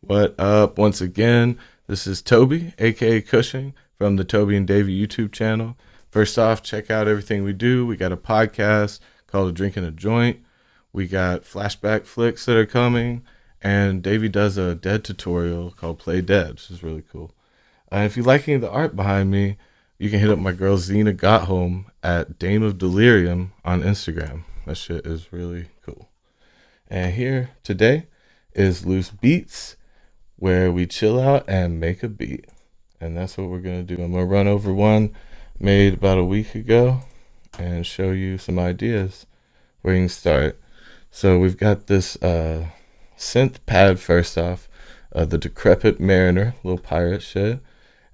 What up? Once again, this is Toby, aka Cushing, from the Toby and Davey YouTube channel. First off, check out everything we do. We got a podcast called A Drink and a Joint. We got flashback flicks that are coming, and Davey does a dead tutorial called Play Dead, which is really cool. If you like any of the art behind me, you can hit up my girl Zena Gotholm at Dame of Delirium on Instagram. That shit is really cool. And here today is Loose Beats, where we chill out and make a beat. And that's what we're going to do. I'm going to run over one made about a week ago and show you some ideas where you can start. So we've got this synth pad first off, the Decrepit Mariner, little pirate shit.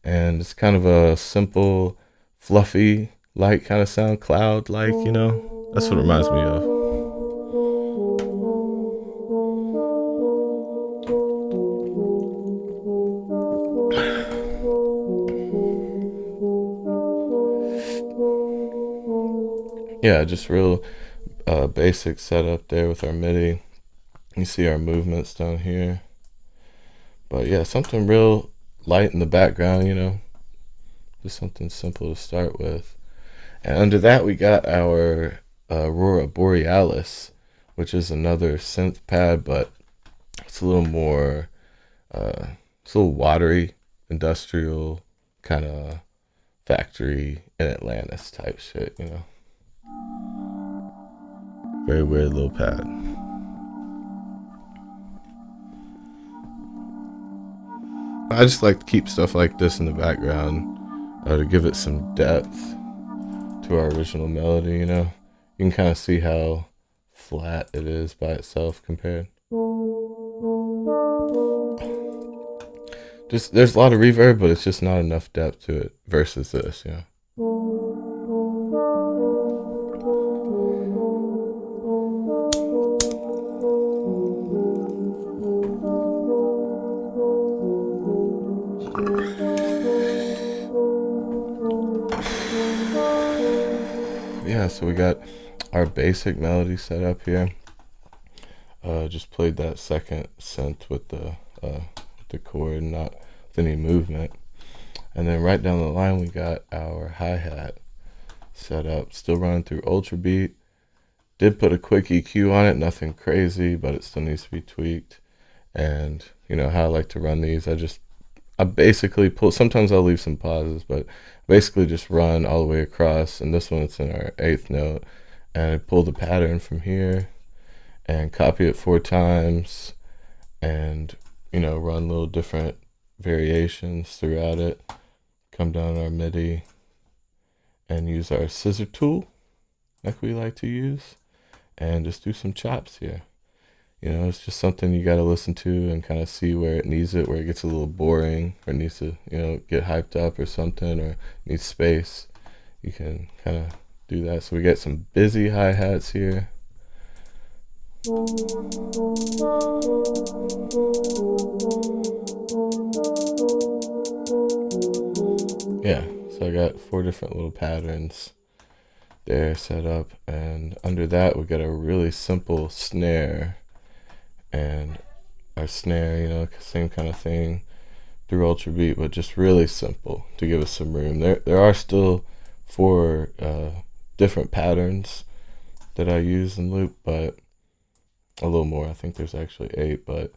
And it's kind of a simple, fluffy, light kind of sound, cloud-like, you know? That's what it reminds me of. Yeah, just real basic setup there with our MIDI. You see our movements down here. But yeah, something real light in the background, you know, just something simple to start with. And under that we got our Aurora Borealis, which is another synth pad, but it's a little more it's a little watery, industrial, kind of factory in Atlantis type shit, you know. Very weird little pad. I just like to keep stuff like this in the background to give it some depth to our original melody, you know. You can kind of see how flat it is by itself compared. Just there's a lot of reverb, but it's just not enough depth to it versus this, you know. Yeah, so we got our basic melody set up here. Just played that second synth with the chord, not with any movement. And then right down the line we got our hi-hat set up, still running through Ultra Beat. Did put a quick EQ on it, nothing crazy, but it still needs to be tweaked. And you know how I like to run these, I basically pull, sometimes I'll leave some pauses, but basically just run all the way across. And this one, it's in our 8th note. And I pull the pattern from here and copy it 4 times and, you know, run little different variations throughout it. Come down our MIDI and use our scissor tool like we like to use and just do some chops here. You know, it's just something you got to listen to and kind of see where it needs it, where it gets a little boring or needs to, you know, get hyped up or something, or needs space. You can kind of do that. So we get some busy hi-hats here. Yeah, so I got 4 different little patterns there set up. And under that, we got a really simple snare. And our snare, you know, same kind of thing through Ultra Beat, but just really simple to give us some room. There are still 4 different patterns that I use in loop, but a little more. I think there's actually 8, but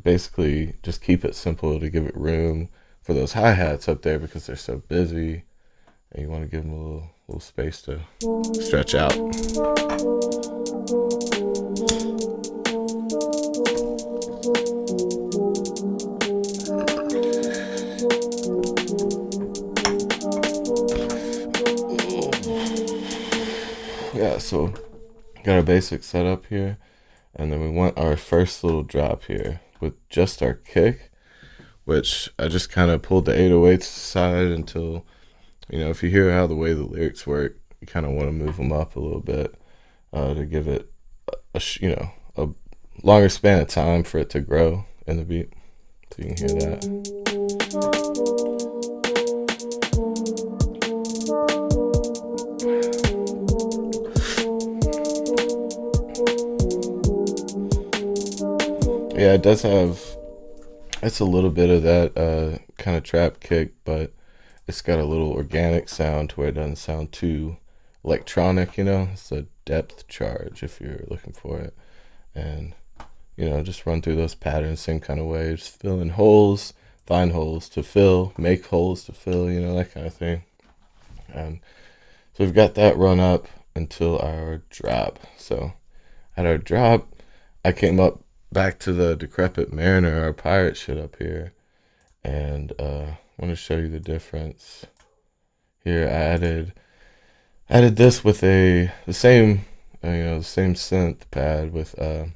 basically just keep it simple to give it room for those hi-hats up there because they're so busy, and you want to give them a little space to stretch out. Yeah, so got our basic setup here, and then we want our first little drop here with just our kick, which I just kind of pulled the 808s aside until, you know, if you hear how the way the lyrics work, you kind of want to move them up a little bit to give it a longer span of time for it to grow in the beat, so you can hear that. Yeah, it does have, it's a little bit of that kind of trap kick, but it's got a little organic sound to where it doesn't sound too electronic, you know? It's a depth charge if you're looking for it. And, you know, just run through those patterns same kind of way. Just fill in holes, find holes to fill, make holes to fill, you know, that kind of thing. And so we've got that run up until our drop. So at our drop, I came up back to the Decrepit Mariner, our pirate shit up here. And I want to show you the difference. Here I added this with the same the same synth pad with a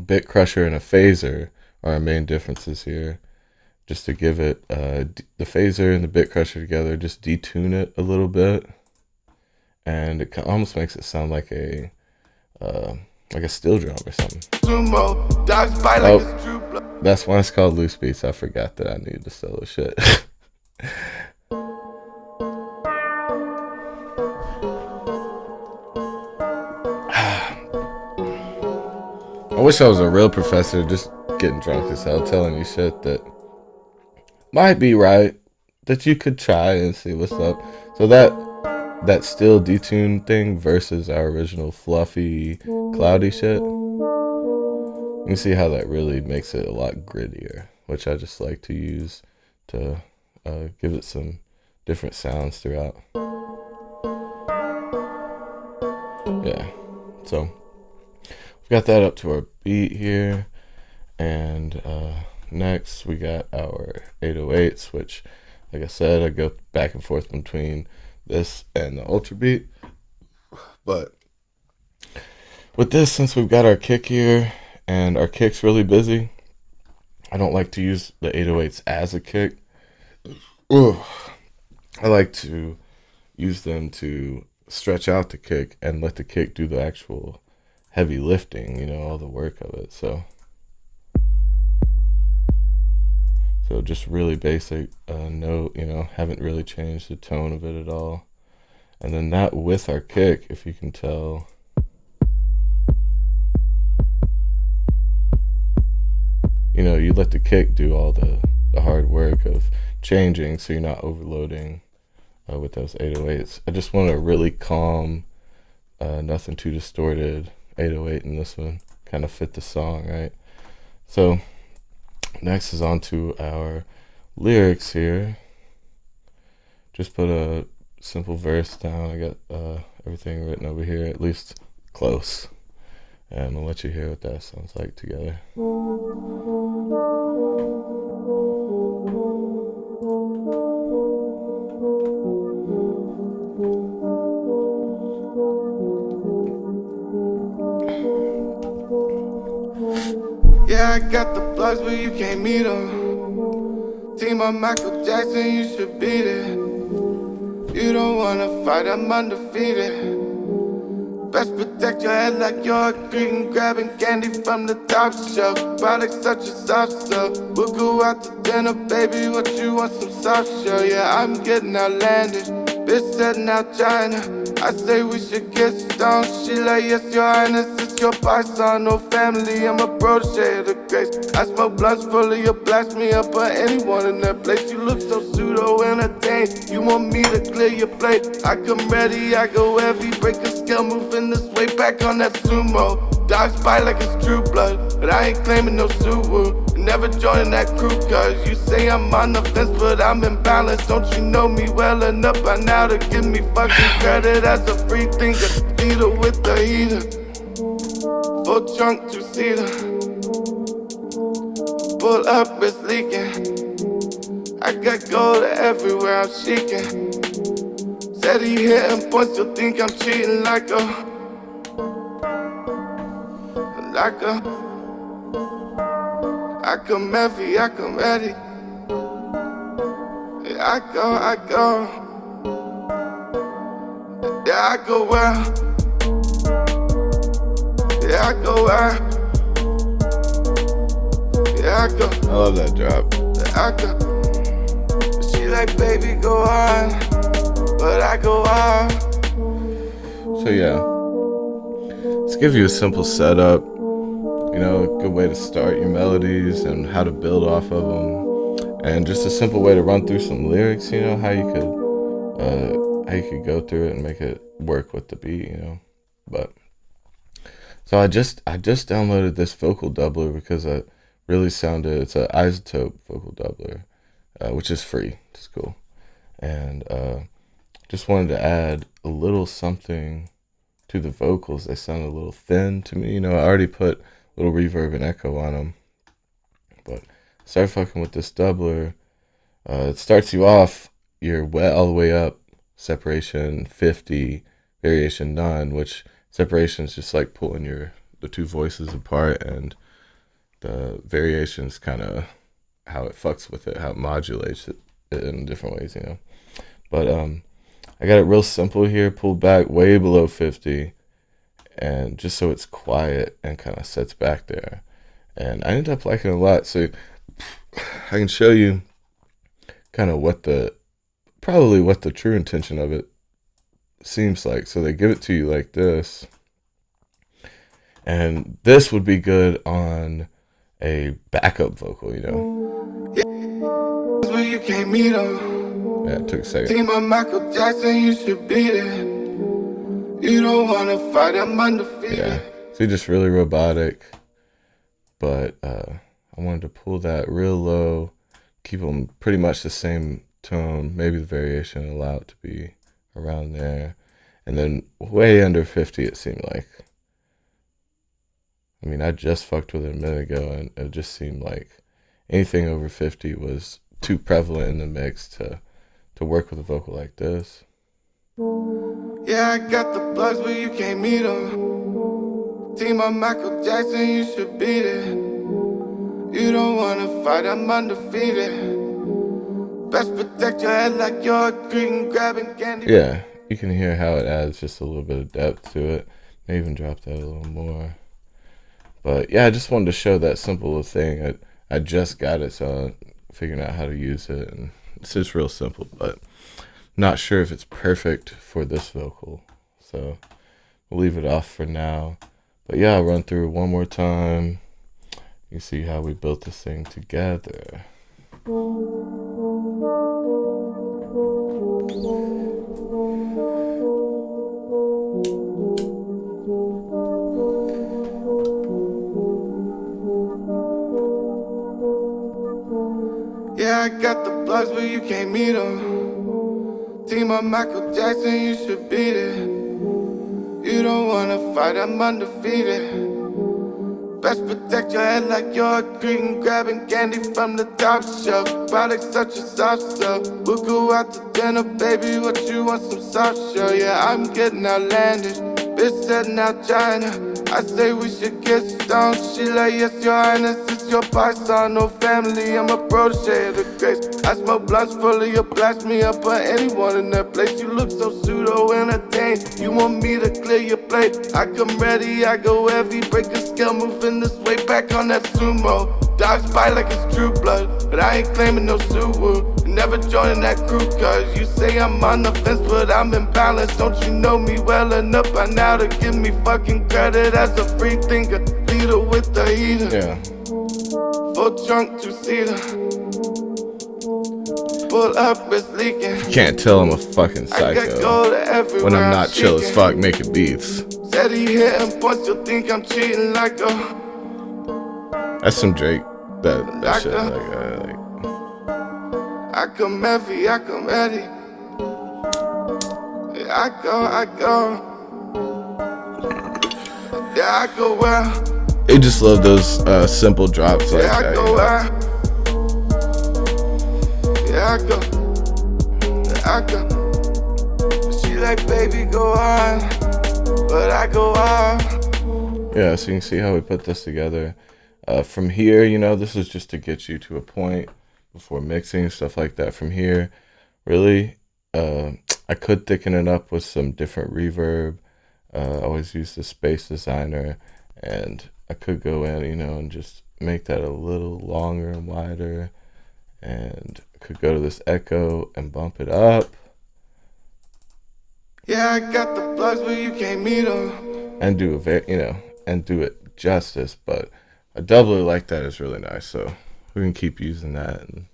bit crusher and a phaser are our main differences here. Just to give it the phaser and the bit crusher together, just detune it a little bit, and it almost makes it sound like a steel drum or something. Oh, that's why it's called Loose Beats. I forgot that I needed to solo shit. I wish I was a real professor, just getting drunk as hell, telling you shit that might be right, that you could try and see what's up. So that still detuned thing versus our original fluffy, cloudy shit. You can see how that really makes it a lot grittier, which I just like to use to give it some different sounds throughout. Yeah, so we've got that up to our beat here, and next we got our 808s, which, like I said, I go back and forth between this and the ultra beat. But with this, since we've got our kick here and our kick's really busy, I don't like to use the 808s as a kick. Ugh. I like to use them to stretch out the kick and let the kick do the actual heavy lifting, you know, all the work of it. So just really basic note, you know, haven't really changed the tone of it at all. And then that with our kick, if you can tell, you know, you let the kick do all the hard work of changing, so you're not overloading with those 808s. I just want a really calm, nothing too distorted 808 in this one, kind of fit the song, right? So next is on to our lyrics here. Just put a simple verse down. I got everything written over here, at least close, and I'll let you hear what that sounds like together. Yeah, I got the plugs, but you can't meet them. Team on Michael Jackson, you should beat it. You don't wanna fight, I'm undefeated. Best protect your head like you're a greeting, grabbing candy from the top shelf. Products such as soft stuff. We'll go out to dinner, baby. What you want, some soft shell? Yeah, I'm getting outlandish. Bitch setting out China. I say we should get stoned. She like, yes, your highness, it's your python. No family, I'm a protege of the grace. I smoke blunts full of your blast me up or anyone in that place. You look so pseudo-entertained. You want me to clear your plate? I come ready, I go heavy, break a scale, moving this way back on that sumo. Dogs bite like it's true blood, but I ain't claiming no suit. Never joining that crew, cause you say I'm on the fence, but I'm in balance. Don't you know me well enough by now to give me fucking credit as a free thinker? Leader with the heater, full trunk, two-seater. Pull up, it's leaking. I got gold everywhere I'm seeking. Said he hitting points, you'll think I'm cheating like a I come heavy, I come ready. Yeah, I go. Yeah, I go well. Yeah, I go well. Yeah, I go. I love that drop. Yeah, I go. She like, baby, go on, but I go on. So yeah, let's give you a simple setup. You you know, a good way to start your melodies and how to build off of them, and just a simple way to run through some lyrics. You know, how you could go through it and make it work with the beat. You know, but so I just downloaded this vocal doubler because it really sounded. It's an isotope vocal doubler, which is free. It's cool, and just wanted to add a little something to the vocals. They sound a little thin to me. You know, I already put a little reverb and echo on them, but start fucking with this doubler. It starts you off, you're wet all the way up, separation 50, variation none, which separation is just like pulling the two voices apart, and the variations kind of how it fucks with it, how it modulates it in different ways, you know. But I got it real simple here, pulled back way below 50, and just so it's quiet and kind of sets back there. And I ended up liking it a lot. So I can show you kind of probably what the true intention of it seems like. So they give it to you like this. And this would be good on a backup vocal, you know. Where you can't meet them. Yeah, it took a second. Team of Michael Jackson, you should beat it. You don't wanna fight, I'm undefeated. Yeah, so just really robotic. But I wanted to pull that real low, keep them pretty much the same tone, maybe the variation allow it to be around there, and then way under 50 it seemed like. I mean, I just fucked with it a minute ago, and it just seemed like anything over 50 was too prevalent in the mix to work with a vocal like this. Yeah, I got the plugs, but you can't meet them. Team of Michael Jackson, you should beat it. You don't wanna fight, I'm undefeated. Best protect your head like you're a green grabbing candy. Yeah, you can hear how it adds just a little bit of depth to it. May even drop that a little more. But yeah, I just wanted to show that simple thing. I just got it, so I'm figuring out how to use it, and it's just real simple, but not sure if it's perfect for this vocal, so we'll leave it off for now. But yeah, I'll run through it one more time. You see how we built this thing together. Yeah, I got the plugs, but you can't meet them. Team of Michael Jackson, you should beat it. You don't wanna fight, I'm undefeated. Best protect your head like you're a green grabbing candy from the top shelf. Products such as soft stuff. We'll go out to dinner, baby. What you want, some soft shell? Yeah, I'm getting outlandish. Bitch setting out China. I say we should get stoned. She like, yes, your highness, it's your python. No family, I'm a protege of the grace. I smoke blunts full of your blast me up for anyone in that place. You look so pseudo-entertained. You want me to clear your plate? I come ready, I go heavy. Break a scale, moving this way back on that sumo. Dogs bite like it's true blood, but I ain't claiming no suit. Never joining that crew, cause you say I'm on the fence, but I'm in balance. Don't you know me well enough by now to give me fucking credit as a free thinker? Leader with the heater. Yeah. Full trunk, two-seater. Pull up, it's leaking. You can't tell I'm a fucking I got psycho gold everywhere when I'm not I'm chill as shaking. fuck making beats. Said he hitting points, you'll think I'm cheating like a. That's some Drake. That shit. I come heavy, I come ready. Yeah, I go. Yeah, I go well. They just love those simple drops like Yeah, I that. go You know? well. Yeah, I go. Yeah, I go. She like, baby, go on. But I go off. Yeah, so you can see how we put this together. From here, you know, this is just to get you to a point before mixing, stuff like that. From here, really, I could thicken it up with some different reverb. I always use the Space Designer, and I could go in, you know, and just make that a little longer and wider. And I could go to this echo and bump it up. Yeah, I got the plugs, but you can't meet them. And do and do it justice, but a doubler like that is really nice. So we can keep using that and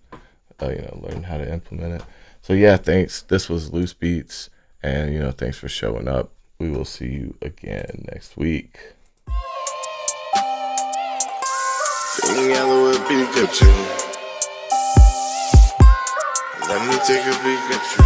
learn how to implement it. So yeah, thanks. This was Loose Beats, and thanks for showing up. We will see you again next week. Yellow with Pikachu. Let me take a Pikachu.